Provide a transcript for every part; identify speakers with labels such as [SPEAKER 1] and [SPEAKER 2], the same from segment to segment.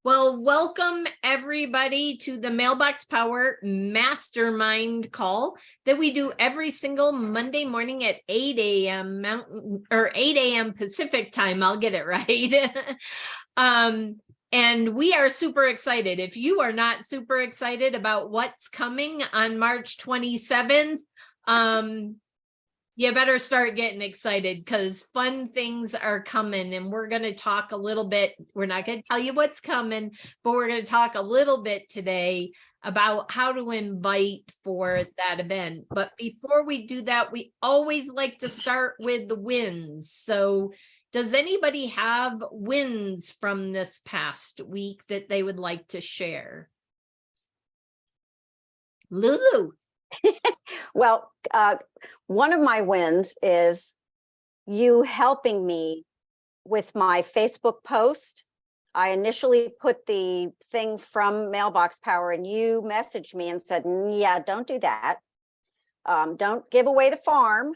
[SPEAKER 1] Well, welcome everybody to the Mailbox Power Mastermind call that we do every single Monday morning at 8 a.m. Mountain or 8 a.m. Pacific time. I'll get it right. And we are super excited. If you are not super excited about what's coming on March 27th, you better start getting excited because fun things are coming, and we're going to talk a little bit. We're not going to tell you what's coming, but we're going to talk a little bit today about how to invite for that event. But before we do that, we always like to start with the wins. So does anybody have wins from this past week that they would like to share? Lulu.
[SPEAKER 2] Well, one of my wins is you helping me with my Facebook post. I initially put the thing from Mailbox Power and you messaged me and said, yeah, don't do that. Don't give away the farm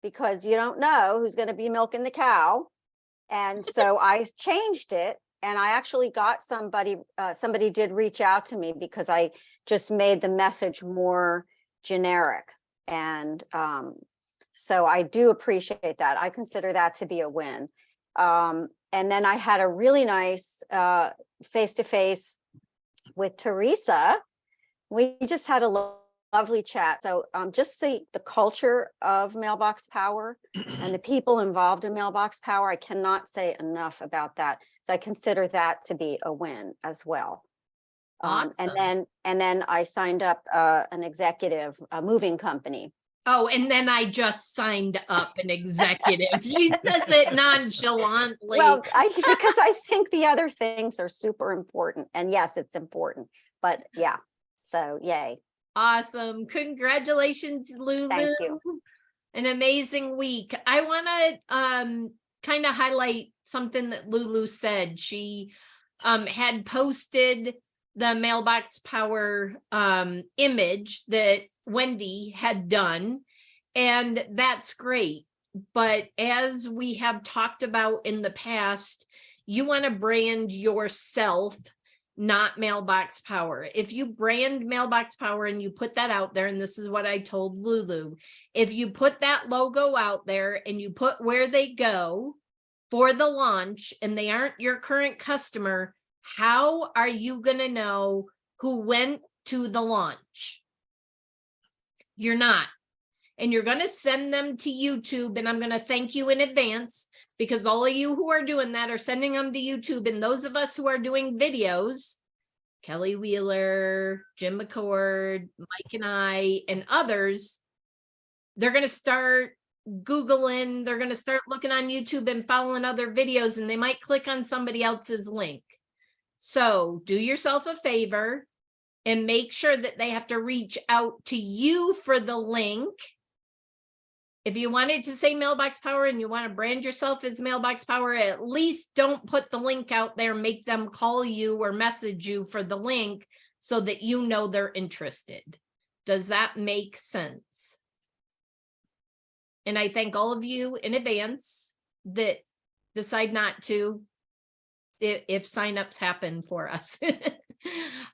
[SPEAKER 2] because you don't know who's going to be milking the cow. And so I changed it, and I actually got somebody did reach out to me because I just made the message more generic. And so I do appreciate that. I consider that to be a win. And then I had a really nice face-to-face with Teresa. We just had a lovely chat. So just the culture of Mailbox Power and the people involved in Mailbox Power, I cannot say enough about that. So I consider that to be a win as well.
[SPEAKER 1] Awesome.
[SPEAKER 2] And then I signed up an executive moving company.
[SPEAKER 1] Oh, and then I just signed up an executive. She says it nonchalantly.
[SPEAKER 2] Well, because I think the other things are super important. And yes, it's important. But yeah, so yay.
[SPEAKER 1] Awesome. Congratulations, Lulu.
[SPEAKER 2] Thank you.
[SPEAKER 1] An amazing week. I want to kind of highlight something that Lulu said. She had posted the Mailbox Power image that Wendy had done, and that's great. But as we have talked about in the past, you want to brand yourself, not Mailbox Power. If you brand Mailbox Power and you put that out there, and this is what I told Lulu, if you put that logo out there and you put where they go for the launch and they aren't your current customer, how are you going to know who went to the launch? You're not. And you're going to send them to YouTube. And I'm going to thank you in advance because all of you who are doing that are sending them to YouTube. And those of us who are doing videos, Kelly Wheeler, Jim McCord, Mike and I, and others, they're going to start Googling, they're going to start looking on YouTube and following other videos, and they might click on somebody else's link. So do yourself a favor and make sure that they have to reach out to you for the link. If you wanted to say Mailbox Power and you want to brand yourself as Mailbox Power, at least don't put the link out there, make them call you or message you for the link so that you know they're interested. Does that make sense? And I thank all of you in advance that decide not to, if signups happen for us. But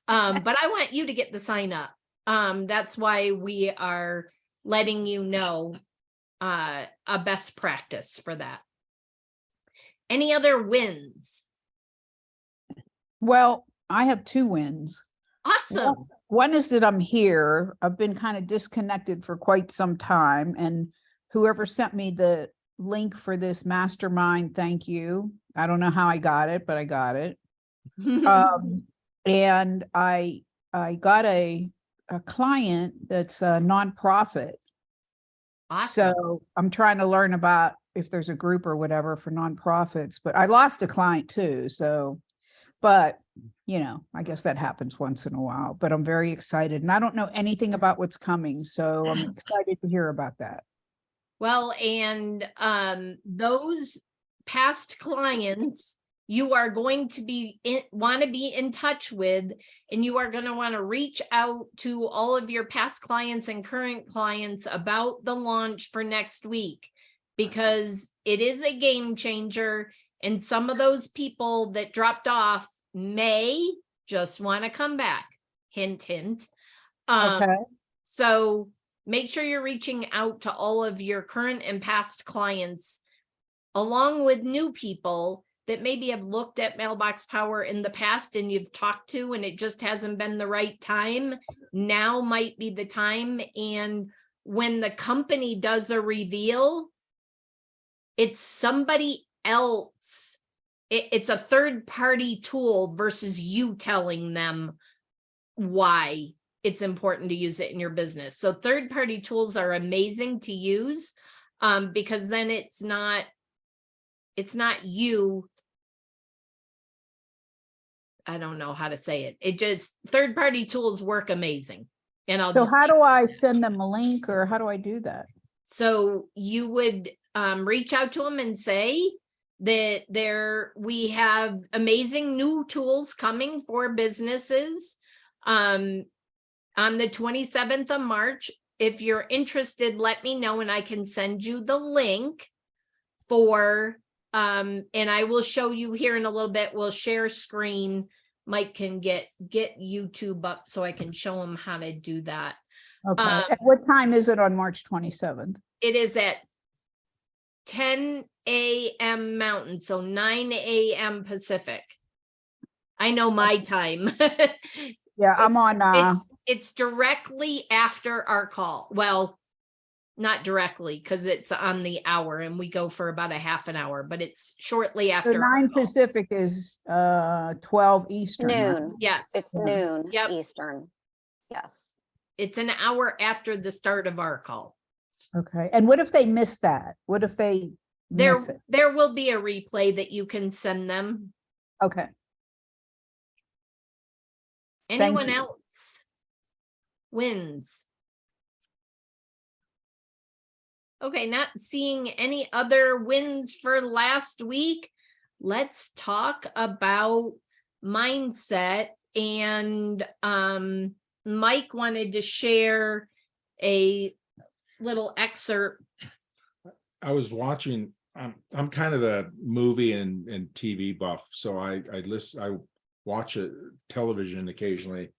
[SPEAKER 1] I want you to get the sign up. That's why we are letting you know a best practice for that. Any other wins?
[SPEAKER 3] Well, I have two wins.
[SPEAKER 1] Awesome.
[SPEAKER 3] One is that I'm here. I've been kind of disconnected for quite some time, and whoever sent me the link for this mastermind, thank you. I don't know how I got it, but I got it. And I got a client that's a nonprofit.
[SPEAKER 1] Awesome.
[SPEAKER 3] So I'm trying to learn about if there's a group or whatever for nonprofits, but I lost a client too. So, but you know, I guess that happens once in a while, but I'm very excited and I don't know anything about what's coming. So I'm excited to hear about that.
[SPEAKER 1] Well, and those past clients you are going to want to be in touch with, and you are going to want to reach out to all of your past clients and current clients about the launch for next week, because it is a game changer. And some of those people that dropped off may just want to come back. Hint, hint. Um,
[SPEAKER 3] Okay.
[SPEAKER 1] So make sure you're reaching out to all of your current and past clients, along with new people that maybe have looked at Mailbox Power in the past and you've talked to, and it just hasn't been the right time. Now might be the time. And when the company does a reveal, it's somebody else. It's a third party tool versus you telling them why it's important to use it in your business. So third party tools are amazing to use, because then it's not you. I don't know how to say it. It just, third party tools work amazing. And I'll
[SPEAKER 3] So
[SPEAKER 1] just,
[SPEAKER 3] how do I send them a link, or how do I do that?
[SPEAKER 1] so you would reach out to them and say that we have amazing new tools coming for businesses on the 27th of March. If you're interested, let me know and I can send you the link for, and I will show you here in a little bit. We'll share screen. Mike can get YouTube up so I can show him how to do that.
[SPEAKER 3] Okay. At what time is it on March 27th?
[SPEAKER 1] It is at 10 a.m. Mountain, so 9 a.m. Pacific. I know my time.
[SPEAKER 3] Yeah, I'm on,
[SPEAKER 1] It's directly after our call. Well, not directly, because it's on the hour and we go for about a half an hour, but it's shortly
[SPEAKER 3] so
[SPEAKER 1] after.
[SPEAKER 3] 9 Pacific is 12 Eastern. right?
[SPEAKER 2] Noon.
[SPEAKER 1] Yes.
[SPEAKER 2] It's
[SPEAKER 3] Yeah.
[SPEAKER 2] noon
[SPEAKER 1] Yep.
[SPEAKER 2] Eastern. Yes.
[SPEAKER 1] It's an hour after the start of our call.
[SPEAKER 3] Okay. And what if they miss that? What if they miss it?
[SPEAKER 1] There will be a replay that you can send them.
[SPEAKER 3] Okay.
[SPEAKER 1] Anyone
[SPEAKER 3] you.
[SPEAKER 1] else? Wins. Okay, not seeing any other wins for last week. Let's talk about mindset. And Mike wanted to share a little excerpt.
[SPEAKER 4] I was watching, I'm kind of a movie and TV buff, so I watch television occasionally,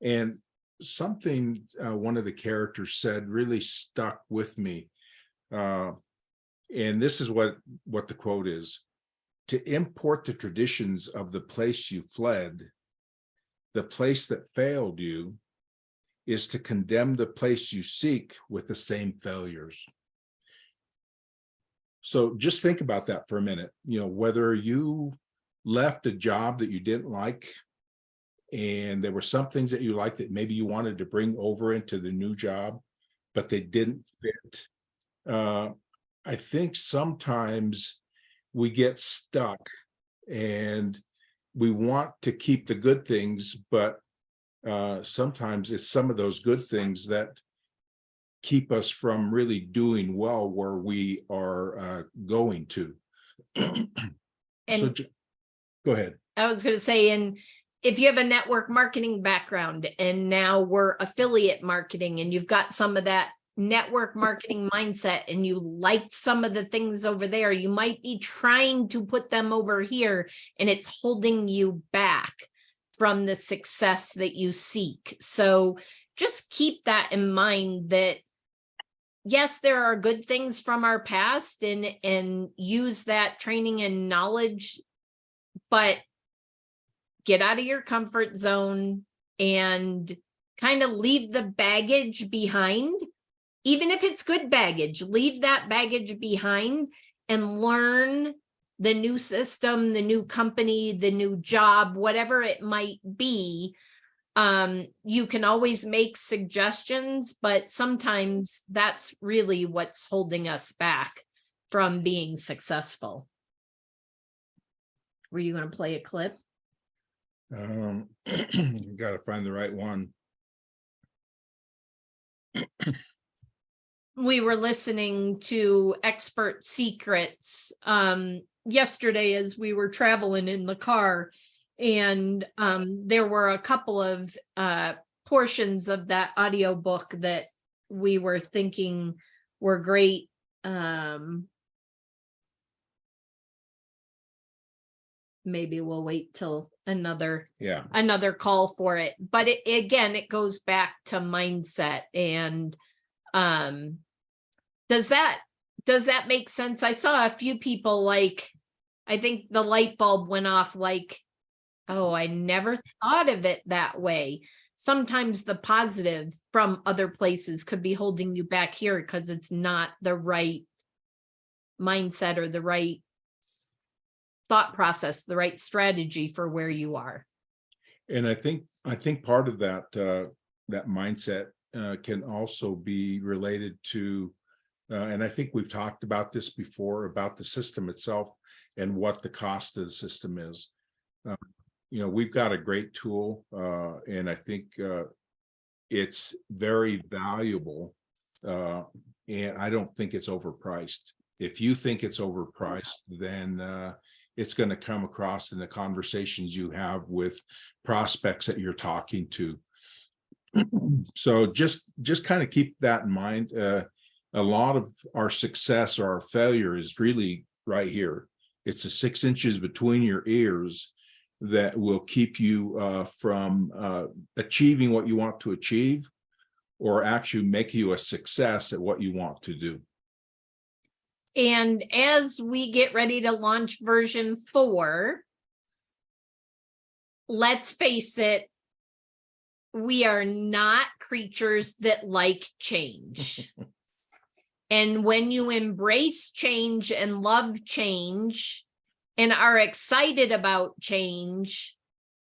[SPEAKER 4] and something one of the characters said really stuck with me, and this is what the quote is: to import the traditions of the place you fled, the place that failed you, is to condemn the place you seek with the same failures. So just think about that for a minute. You know, whether you left a job that you didn't like and there were some things that you liked that maybe you wanted to bring over into the new job, but they didn't fit. I think sometimes we get stuck and we want to keep the good things, but sometimes it's some of those good things that keep us from really doing well where we are going to. So go ahead.
[SPEAKER 1] I was going to say, and if you have a network marketing background and now we're affiliate marketing and you've got some of that network marketing mindset and you liked some of the things over there, you might be trying to put them over here and it's holding you back from the success that you seek. So just keep that in mind, that yes, there are good things from our past and use that training and knowledge, but get out of your comfort zone and kind of leave the baggage behind. Even if it's good baggage, leave that baggage behind and learn the new system, the new company, the new job, whatever it might be. You can always make suggestions, but sometimes that's really what's holding us back from being successful. Were you going to play a clip?
[SPEAKER 4] Got to find the right one.
[SPEAKER 1] We were listening to Expert Secrets yesterday as we were traveling in the car, and there were a couple of portions of that audiobook that we were thinking were great. maybe we'll wait till another
[SPEAKER 4] Yeah.
[SPEAKER 1] call for it. But again, it goes back to mindset. And does that make sense? I saw a few people, like, I think the light bulb went off, like, oh, I never thought of it that way. Sometimes the positive from other places could be holding you back here because it's not the right mindset or the right thought process, the right strategy for where you are.
[SPEAKER 4] And I think part of that that mindset can also be related to, and I think we've talked about this before, about the system itself and what the cost of the system is. We've got a great tool, and I think it's very valuable, and I don't think it's overpriced. If you think it's overpriced, then it's going to come across in the conversations you have with prospects that you're talking to. So just kind of keep that in mind. A lot of our success or our failure is really right here. It's the 6 inches between your ears that will keep you from achieving what you want to achieve, or actually make you a success at what you want to do.
[SPEAKER 1] And as we get ready to launch version 4, let's face it, we are not creatures that like change. And when you embrace change and love change and are excited about change,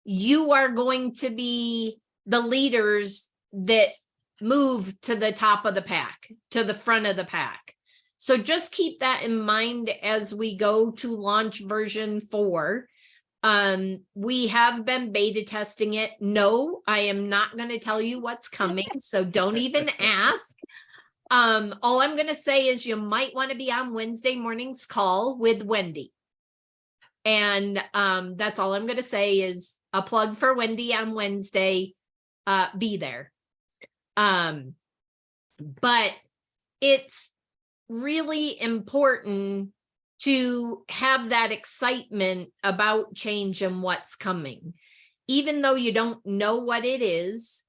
[SPEAKER 1] you are going to be the leaders that move to the top of the pack, to the front of the pack. So just keep that in mind as we go to launch version 4. We have been beta testing it. No, I am not going to tell you what's coming, so don't even ask. All I'm going to say is you might want to be on Wednesday morning's call with Wendy. And that's all I'm going to say is a plug for Wendy on Wednesday. Be there. But it's really important to have that excitement about change and what's coming. Even though you don't know what it is,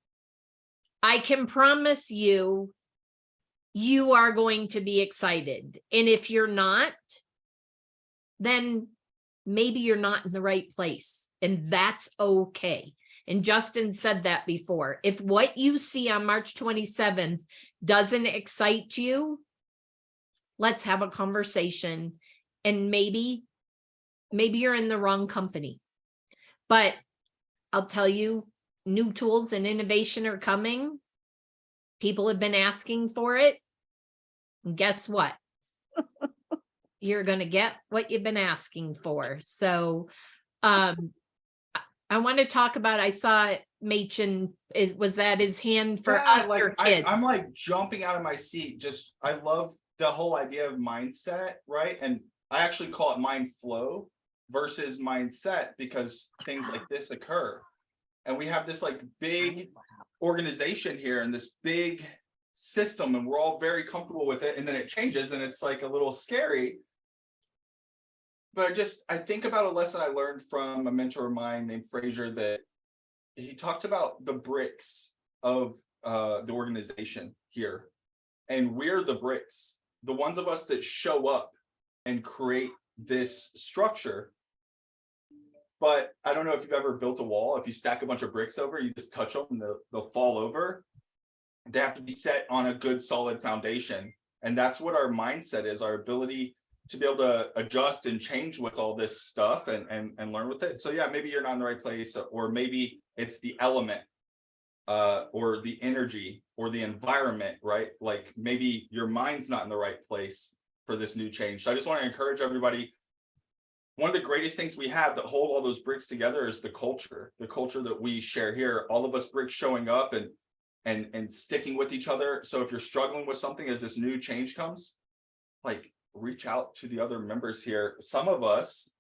[SPEAKER 1] I can promise you, you are going to be excited. And if you're not, then maybe you're not in the right place, and that's okay. And Justin said that before. If what you see on March 27th doesn't excite you, let's have a conversation. And maybe you're in the wrong company. But I'll tell you, new tools and innovation are coming. People have been asking for it. And guess what? You're going to get what you've been asking for. So I want to talk about, I saw Machen, was that his hand for us or kids?
[SPEAKER 5] I'm like jumping out of my seat. Just, I love the whole idea of mindset, right? And I actually call it mind flow versus mindset, because things like this occur. And we have this like big organization here and this big system, and we're all very comfortable with it. And then it changes and it's like a little scary. But I think about a lesson I learned from a mentor of mine named Fraser, that he talked about the bricks of the organization here. And we're the bricks, the ones of us that show up and create this structure. But I don't know if you've ever built a wall. If you stack a bunch of bricks over, you just touch them and they'll fall over. They have to be set on a good solid foundation. And that's what our mindset is, our ability to be able to adjust and change with all this stuff and learn with it. So yeah, maybe you're not in the right place, or maybe it's the element or the energy or the environment, right? Like maybe your mind's not in the right place for this new change. So I just want to encourage everybody. One of the greatest things we have that hold all those bricks together is the culture that we share here. All of us bricks showing up and sticking with each other. So if you're struggling with something as this new change comes, like reach out to the other members here. Some of us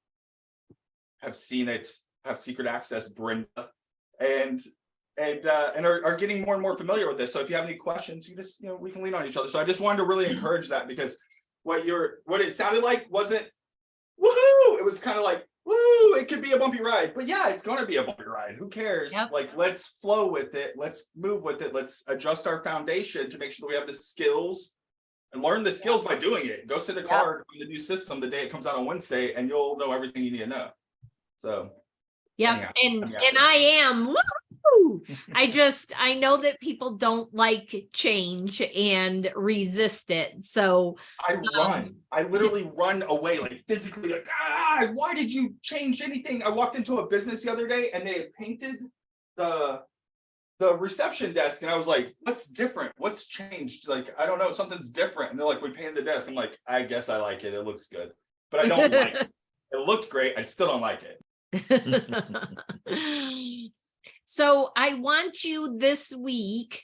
[SPEAKER 5] have seen it, have secret access, Brenda, and are getting more and more familiar with this. So if you have any questions, you just, we can lean on each other. So I just wanted to really encourage that, because what it sounded like wasn't woohoo. It was kind of like, woo, it could be a bumpy ride, but yeah, it's going to be a bumpy ride. Who cares?
[SPEAKER 1] Yep.
[SPEAKER 5] Like, let's flow with it. Let's move with it. Let's adjust our foundation to make sure that we have the skills and learn the skills by doing it. Go sit a card on the new system the day it comes out on Wednesday, and you'll know everything you need to know. So,
[SPEAKER 1] Yep,
[SPEAKER 5] anyhow,
[SPEAKER 1] and I am, woo! I know that people don't like change and resist it, so.
[SPEAKER 5] I literally run away, like physically, like, why did you change anything? I walked into a business the other day and they had painted the reception desk, and I was like, what's different? What's changed? Like, I don't know, something's different. And they're like, we painted the desk. I'm like, I guess I like it. It looks good, but I don't like it. It looked great. I still don't like it.
[SPEAKER 1] So I want you this week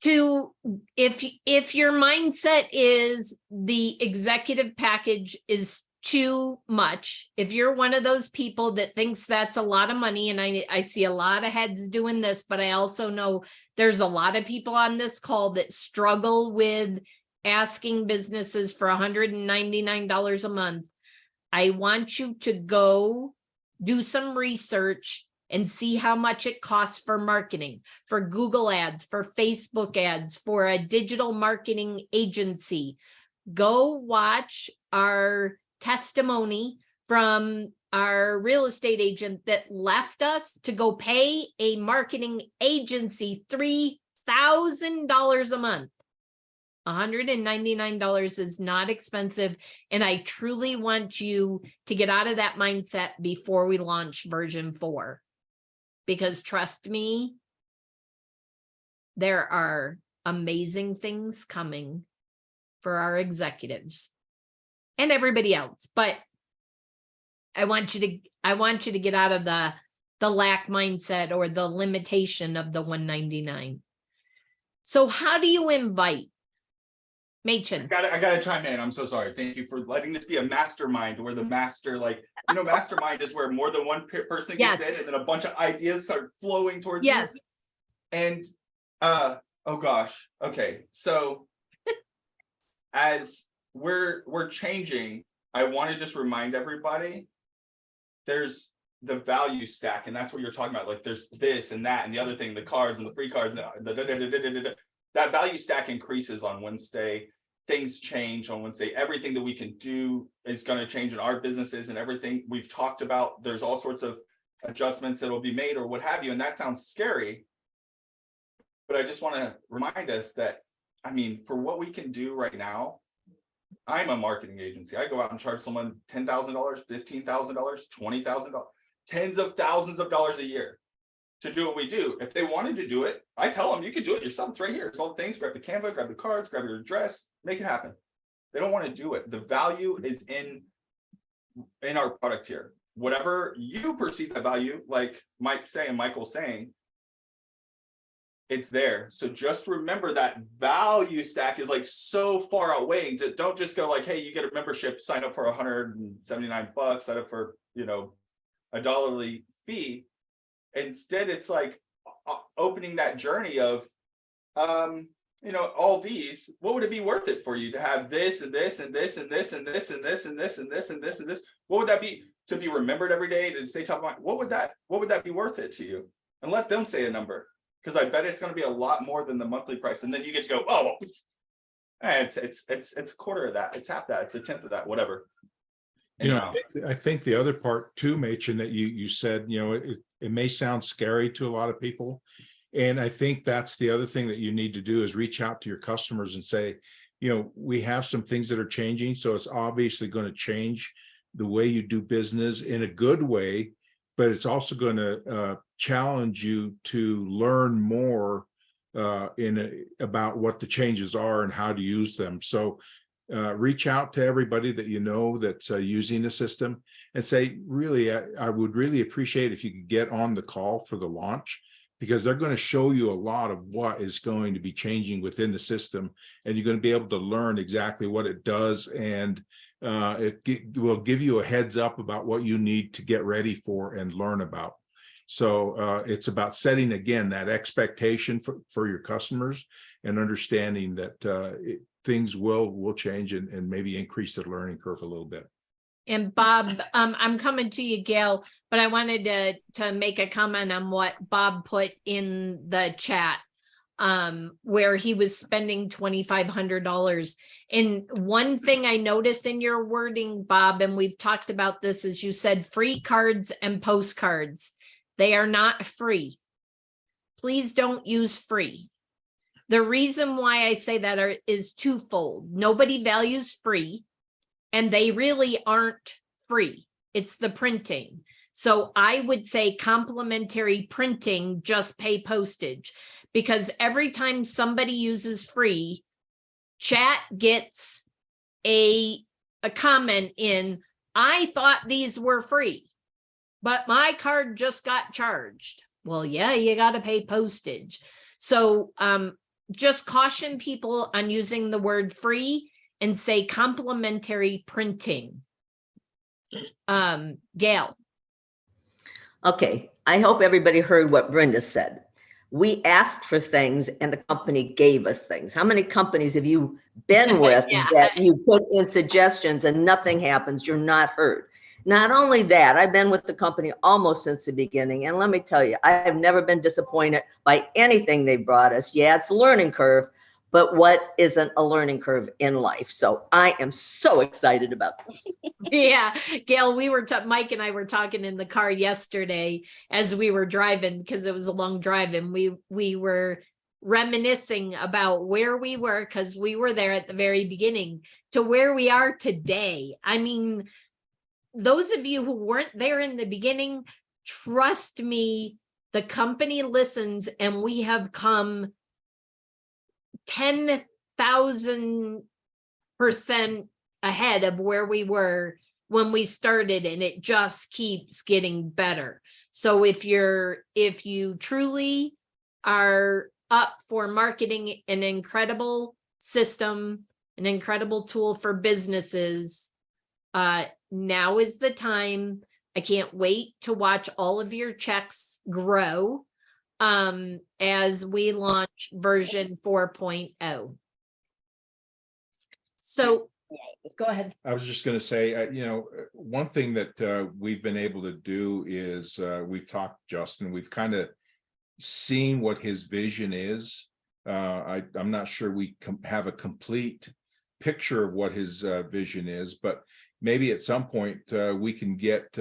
[SPEAKER 1] to, if your mindset is the executive package is too much, if you're one of those people that thinks that's a lot of money, and I see a lot of heads doing this, but I also know there's a lot of people on this call that struggle with asking businesses for $199 a month. I want you to go do some research and see how much it costs for marketing, for Google ads, for Facebook ads, for a digital marketing agency. Go watch our testimony from our real estate agent that left us to go pay a marketing agency $3,000 a month. $199 is not expensive. And I truly want you to get out of that mindset before we launch version 4. Because trust me, there are amazing things coming for our executives and everybody else. But I want you to get out of the lack mindset or the limitation of the $199. So how do you invite? Machen.
[SPEAKER 5] I gotta chime in. I'm so sorry. Thank you for letting this be a mastermind where the master, like, mastermind is where more than one person gets in and then a bunch of ideas start flowing towards you. And oh gosh. Okay. So as we're changing, I want to just remind everybody there's the value stack, and that's what you're talking about. Like, there's this and that and the other thing, the cards and the free cards, that value stack increases on Wednesday. Things change on Wednesday. Everything that we can do is going to change in our businesses, and everything we've talked about, there's all sorts of adjustments that will be made or what have you. And that sounds scary, but I just want to remind us that, I mean, for what we can do right now, I'm a marketing agency. I go out and charge someone $10,000, $15,000, $20,000, tens of thousands of dollars a year to do what we do. If they wanted to do it, I tell them, you can do it yourself. It's right here. It's all the things. Grab the Canva, grab the cards, grab your address, make it happen. They don't want to do it. The value is in our product here. Whatever you perceive the value, like Michael's saying, it's there. So just remember that value stack is like so far outweighing. Don't just go like, hey, you get a membership, sign up for $179, sign up for, a $1 fee. Instead, it's like opening that journey of, all these. What would it be worth it for you to have this and this and this and this and this and this and this and this and this and this? What would that be to be remembered every day, to stay top of mind? What would that be worth it to you? And let them say a number, because I bet it's going to be a lot more than the monthly price. And then you get to go, oh, it's a quarter of that, it's half that, it's a tenth of that, whatever.
[SPEAKER 4] I think the other part too, Machen, that you said, it may sound scary to a lot of people. And I think that's the other thing that you need to do is reach out to your customers and say, we have some things that are changing. So it's obviously going to change the way you do business in a good way, but it's also going to challenge you to learn more about what the changes are and how to use them. So reach out to everybody that that's using the system and say, really, I would really appreciate if you could get on the call for the launch, because they're going to show you a lot of what is going to be changing within the system, and you're going to be able to learn exactly what it does, and it will give you a heads up about what you need to get ready for and learn about. So it's about setting, again, that expectation for your customers and understanding that things will change and maybe increase the learning curve a little bit.
[SPEAKER 1] And Bob, I'm coming to you, Gail, but I wanted to make a comment on what Bob put in the chat, where he was spending $2,500. And one thing I notice in your wording, Bob, and we've talked about this, is you said free cards and postcards. They are not free. Please don't use free. The reason why I say that is twofold. Nobody values free, and they really aren't free. It's the printing. So I would say complimentary printing, just pay postage, because every time somebody uses free, chat gets a comment in, I thought these were free, but my card just got charged. Well, yeah, you got to pay postage. So just caution people on using the word free and say complimentary printing. Gail.
[SPEAKER 6] Okay, I hope everybody heard what Brenda said. We asked for things and the company gave us things. How many companies have you been with
[SPEAKER 1] Yeah.
[SPEAKER 6] that you put in suggestions and nothing happens? You're not heard. Not only that, I've been with the company almost since the beginning. And let me tell you, I have never been disappointed by anything they brought us. Yeah, it's a learning curve, but what isn't a learning curve in life? So I am so excited about this.
[SPEAKER 1] Yeah, Gail, Mike and I were talking in the car yesterday as we were driving, because it was a long drive, and we were reminiscing about where we were, because we were there at the very beginning, to where we are today. I mean, those of you who weren't there in the beginning, trust me, the company listens, and we have come 10,000% ahead of where we were when we started, and it just keeps getting better. So if you truly are up for marketing an incredible system, an incredible tool for businesses, now is the time. I can't wait to watch all of your checks grow as we launch version 4.0. So go ahead.
[SPEAKER 4] I was just going to say, one thing that we've been able to do is we've talked, Justin, we've kind of seen what his vision is. I'm not sure we have a complete picture of what his vision is, but maybe at some point we can get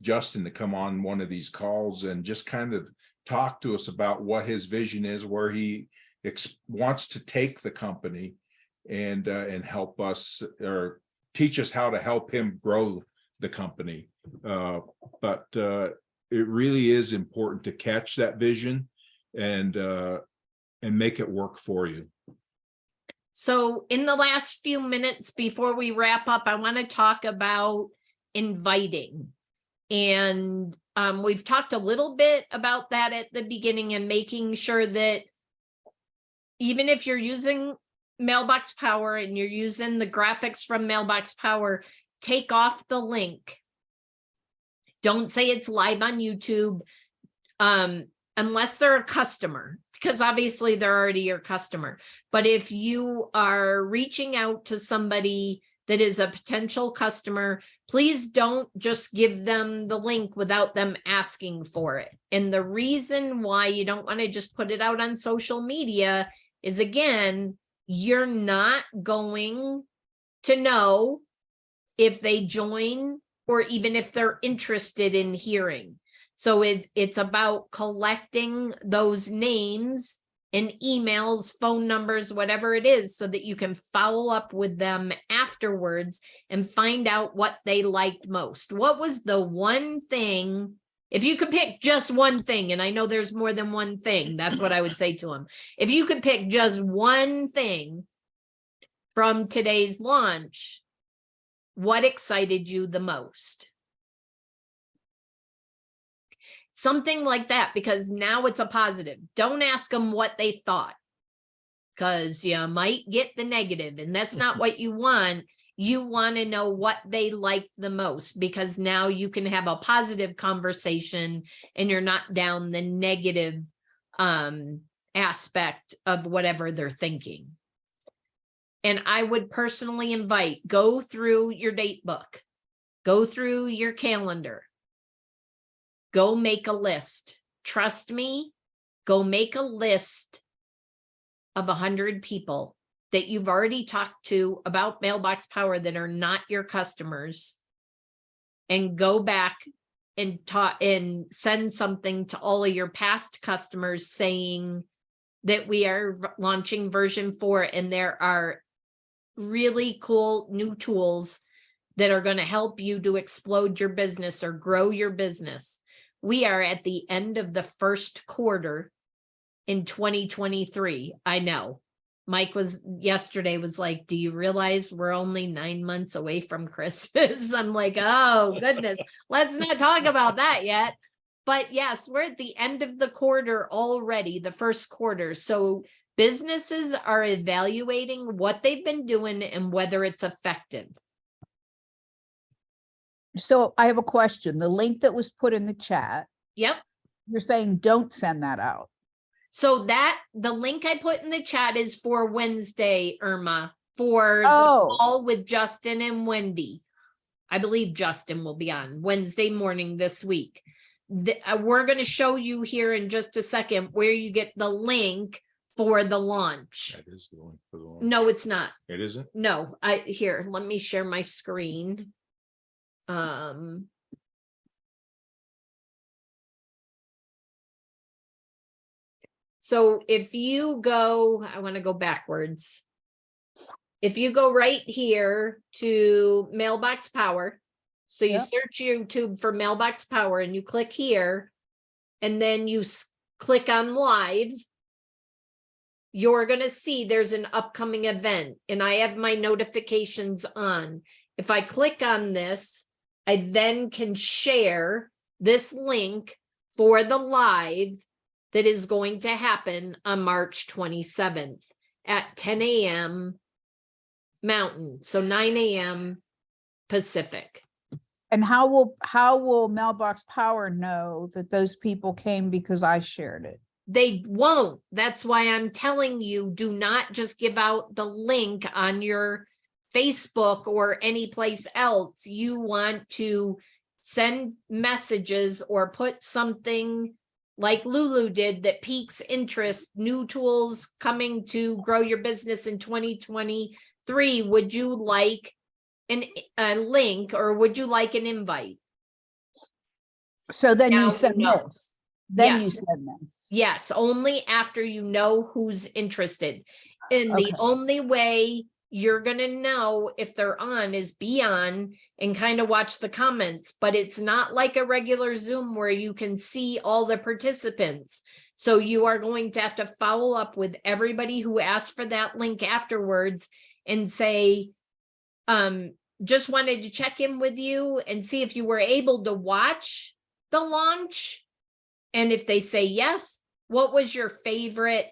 [SPEAKER 4] Justin to come on one of these calls and just kind of talk to us about what his vision is, where he wants to take the company, and help us, or teach us how to help him grow the company. But it really is important to catch that vision and make it work for you.
[SPEAKER 1] So in the last few minutes before we wrap up, I want to talk about inviting. And we've talked a little bit about that at the beginning, and making sure that even if you're using Mailbox Power and you're using the graphics from Mailbox Power, take off the link. Don't say it's live on YouTube unless they're a customer, because obviously they're already your customer. But if you are reaching out to somebody that is a potential customer, please don't just give them the link without them asking for it. And the reason why you don't want to just put it out on social media is, again, you're not going to know if they join or even if they're interested in hearing. So it's about collecting those names and emails, phone numbers, whatever it is, so that you can follow up with them afterwards and find out what they liked most. What was the one thing, if you could pick just one thing, and I know there's more than one thing, that's what I would say to them. If you could pick just one thing from today's launch, what excited you the most? Something like that, because now it's a positive. Don't ask them what they thought, because you might get the negative, and that's not what you want. You want to know what they liked the most, because now you can have a positive conversation and you're not down the negative aspect of whatever they're thinking. And I would personally invite, go through your date book, go through your calendar, go make a list. Trust me, go make a list of 100 people that you've already talked to about Mailbox Power that are not your customers, and go back and talk and send something to all of your past customers saying that we are launching version 4 and there are really cool new tools that are going to help you to explode your business or grow your business. We are at the end of the first quarter in 2023. I know. Mike was yesterday was like, do you realize we're only 9 months away from Christmas? I'm like, oh goodness, let's not talk about that yet. But yes, we're at the end of the quarter already, the first quarter. So businesses are evaluating what they've been doing and whether it's effective.
[SPEAKER 3] So I have a question. The link that was put in the chat,
[SPEAKER 1] Yep.
[SPEAKER 3] you're saying don't send that out.
[SPEAKER 1] So the link I put in the chat is for Wednesday, Irma, for the
[SPEAKER 3] Oh.
[SPEAKER 1] call with Justin and Wendy. I believe Justin will be on Wednesday morning this week. We're going to show you here in just a second where you get the link for the launch.
[SPEAKER 4] That is the link for the launch.
[SPEAKER 1] No, it's not.
[SPEAKER 4] It isn't?
[SPEAKER 1] No, here, let me share my screen. So if you go, I want to go backwards. If you go right here to Mailbox Power, so you
[SPEAKER 3] Yep.
[SPEAKER 1] search YouTube for Mailbox Power and you click here, and then you click on live, you're going to see there's an upcoming event, and I have my notifications on. If I click on this, I then can share this link for the live that is going to happen on March 27th at 10 a.m. Mountain, so 9 a.m. Pacific.
[SPEAKER 3] And how will Mailbox Power know that those people came because I shared it?
[SPEAKER 1] They won't. That's why I'm telling you, do not just give out the link on your Facebook or any place else. You want to send messages or put something like Lulu did that piques interest, new tools coming to grow your business in 2023. Would you like a link or would you like an invite?
[SPEAKER 3] So then
[SPEAKER 1] Now
[SPEAKER 3] you
[SPEAKER 1] you
[SPEAKER 3] send
[SPEAKER 1] know.
[SPEAKER 3] this. Then you
[SPEAKER 1] Yes.
[SPEAKER 3] send this.
[SPEAKER 1] Yes, only after you know who's interested. And the
[SPEAKER 3] Okay.
[SPEAKER 1] only way you're going to know if they're on is be on and kind of watch the comments. But it's not like a regular Zoom where you can see all the participants. So you are going to have to follow up with everybody who asked for that link afterwards and say, just wanted to check in with you and see if you were able to watch the launch. And if they say yes, what was your favorite?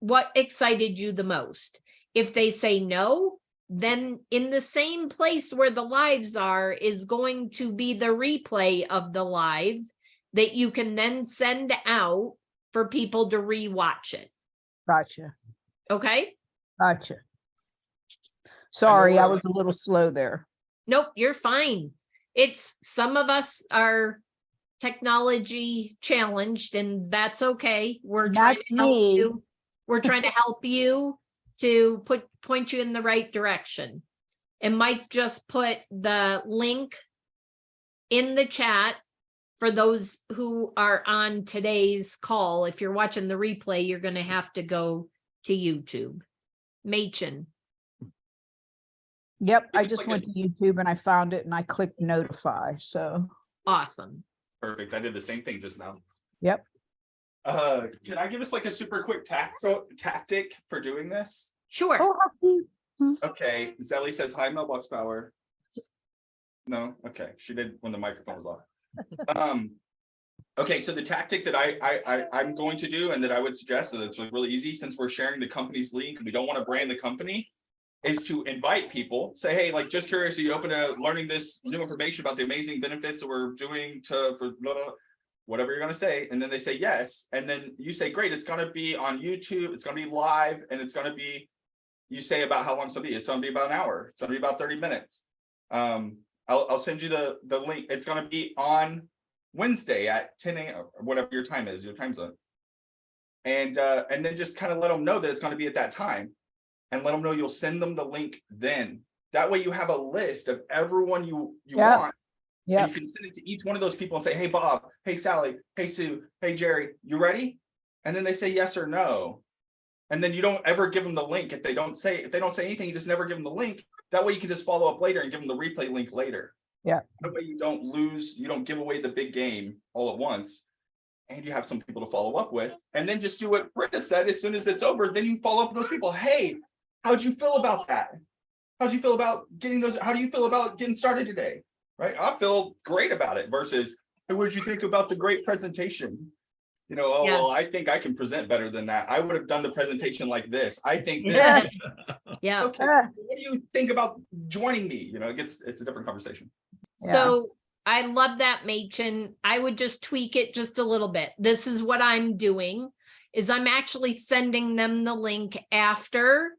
[SPEAKER 1] What excited you the most? If they say no, then in the same place where the lives are is going to be the replay of the live that you can then send out for people to rewatch it.
[SPEAKER 3] Gotcha.
[SPEAKER 1] Okay?
[SPEAKER 3] Gotcha. Sorry, I
[SPEAKER 5] we're
[SPEAKER 3] was a little slow there.
[SPEAKER 1] Nope, you're fine. It's some of us are technology challenged, and that's okay. We're trying
[SPEAKER 3] That's
[SPEAKER 1] to help
[SPEAKER 3] me.
[SPEAKER 1] you. We're trying to help you to point you in the right direction. And Mike just put the link in the chat for those who are on today's call. If you're watching the replay, you're going to have to go to YouTube. Machen.
[SPEAKER 3] Yep, I
[SPEAKER 5] It's
[SPEAKER 3] just
[SPEAKER 5] like
[SPEAKER 3] went to YouTube and I found it and I clicked notify. So,
[SPEAKER 1] Awesome.
[SPEAKER 5] Perfect. I did the same thing just now.
[SPEAKER 3] yep.
[SPEAKER 5] Can I give us like a super quick tactic for doing this?
[SPEAKER 1] Sure.
[SPEAKER 3] Oh, how cute.
[SPEAKER 5] Okay, Zelly says hi, Mailbox Power. No, okay, she did when the microphone was off. Okay, so the tactic that I'm going to do and that I would suggest, so that's really easy since we're sharing the company's link, we don't want to brand the company, is to invite people. Say, hey, like just curious, are you open to learning this new information about the amazing benefits that we're doing for blah, blah, whatever you're going to say, and then they say yes, and then you say, great, it's going to be on YouTube, it's going to be live, and it's going to be you say about how long it's gonna be. It's gonna be about an hour. It's gonna be about 30 minutes. I'll send you the link. It's gonna be on Wednesday at 10 a.m. or whatever your time is, your time zone. And then just kind of let them know that it's gonna be at that time, and let them know you'll send them the link then. That way you have a list of everyone you
[SPEAKER 3] Yep.
[SPEAKER 5] want.
[SPEAKER 3] Yeah.
[SPEAKER 5] And you can send it to each one of those people and say, hey, Bob, hey, Sally, hey, Sue, hey, Jerry, you ready? And then they say yes or no. And then you don't ever give them the link. If they don't say anything, you just never give them the link. That way you can just follow up later and give them the replay link later.
[SPEAKER 3] Yeah.
[SPEAKER 5] That way you don't give away the big game all at once. And you have some people to follow up with. And then just do what Brenda said. As soon as it's over, then you follow up with those people. Hey, how'd you feel about that? How'd you feel about getting those? How do you feel about getting started today? Right? I feel great about it versus, hey, what did you think about the great presentation? You know, oh,
[SPEAKER 1] Yeah.
[SPEAKER 5] well, I think I can present better than that. I would have done the presentation like this. I think this.
[SPEAKER 3] Yeah.
[SPEAKER 1] Yeah.
[SPEAKER 5] Okay, what do you think about joining me? You know, it's a different conversation.
[SPEAKER 3] Yeah.
[SPEAKER 1] So I love that, Machen. I would just tweak it just a little bit. This is what I'm doing, is I'm actually sending them the link after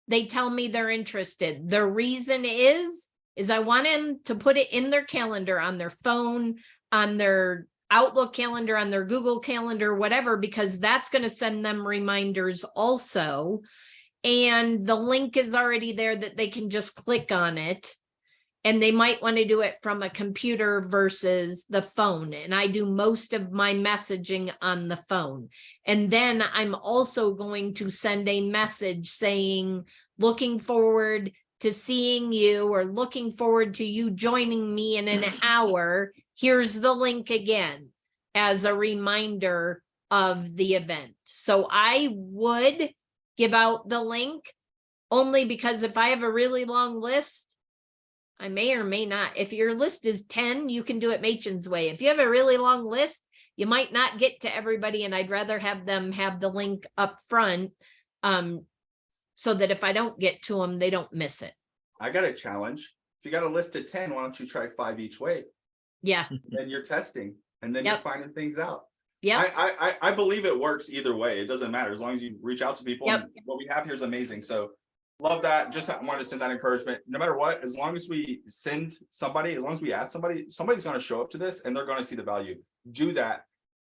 [SPEAKER 1] they tell me they're interested. The reason is I want them to put it in their calendar, on their phone, on their Outlook calendar, on their Google calendar, whatever, because that's going to send them reminders also. And the link is already there that they can just click on it. And they might want to do it from a computer versus the phone. And I do most of my messaging on the phone. And then I'm also going to send a message saying, looking forward to seeing you, or looking forward to you joining me in an hour. Here's the link again as a reminder of the event. So I would give out the link only because if I have a really long list, I may or may not. If your list is 10, you can do it Machen's way. If you have a really long list, you might not get to everybody, and I'd rather have them have the link up front, so that if I don't get to them, they don't miss it.
[SPEAKER 5] I got a challenge. If you got a list of 10, why don't you try 5 each way?
[SPEAKER 1] Yeah.
[SPEAKER 5] Then you're testing, and then
[SPEAKER 1] Yep.
[SPEAKER 5] you're finding things out.
[SPEAKER 1] Yeah.
[SPEAKER 5] I believe it works either way. It doesn't matter as long as you reach out to people.
[SPEAKER 1] Yep.
[SPEAKER 5] And what we have here is amazing. So love that. Just wanted to send that encouragement. No matter what, as long as we send somebody, as long as we ask somebody, somebody's going to show up to this and they're going to see the value. Do that.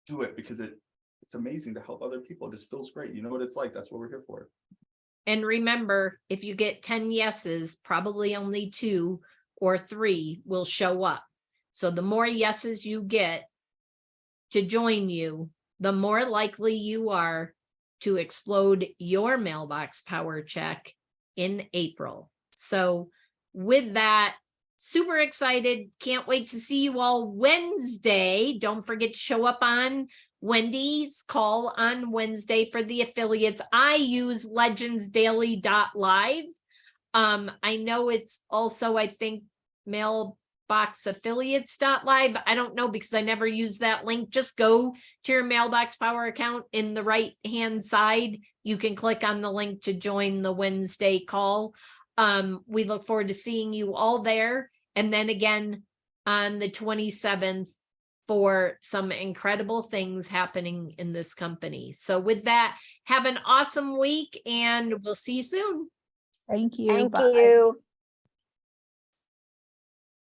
[SPEAKER 5] Do it, because it's amazing to help other people. It just feels great. You know what it's like. That's what we're here for.
[SPEAKER 1] And remember, if you get 10 yeses, probably only 2 or 3 will show up. So the more yeses you get to join you, the more likely you are to explode your mailbox power check in April. So with that, super excited. Can't wait to see you all Wednesday. Don't forget to show up on Wendy's call on Wednesday for the affiliates. I use legendsdaily.live. I know it's also, I think, mailboxaffiliates.live. I don't know, because I never use that link. Just go to your Mailbox Power account. In the right hand side, you can click on the link to join the Wednesday call. We look forward to seeing you all there. And then again on the 27th for some incredible things happening in this company. So with that, have an awesome week, and we'll see you soon.
[SPEAKER 3] Thank you.
[SPEAKER 2] Thank
[SPEAKER 3] Bye.
[SPEAKER 2] you.